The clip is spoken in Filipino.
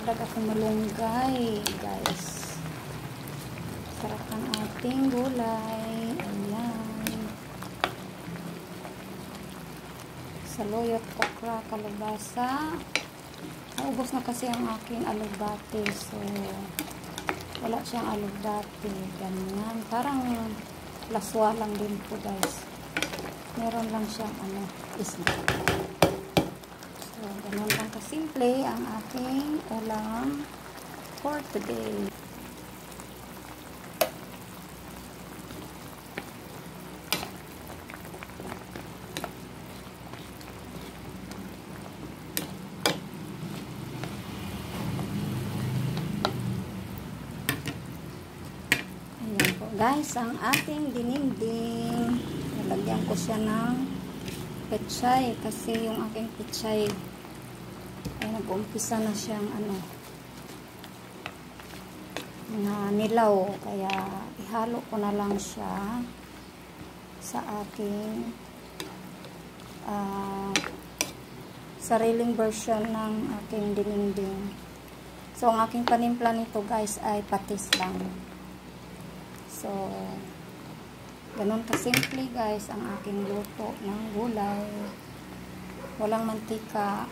Nagdagdag ako malunggay, guys. Sarap ang ating gulay. Ayan. Saluyot, okra, kalabasa. Naubos na kasi ang aking alugbati. So, wala siyang alugbati. Ganyan. Parang laswa lang din po, guys. Meron lang siyang isda. So, ganun lang kasimple ang aking ulam for today. Ayan po, guys, ang ating dininding. Nalagyan ko siya ng pechay kasi yung aking pechay ay nag-umpisa na siyang na nilaw, kaya ihalo ko na lang siya sa aking sariling version ng aking dininding. So ang aking panimpla nito, guys, ay patis lang. So ganun kasimple, guys, ang aking luto ng gulay. Walang mantika.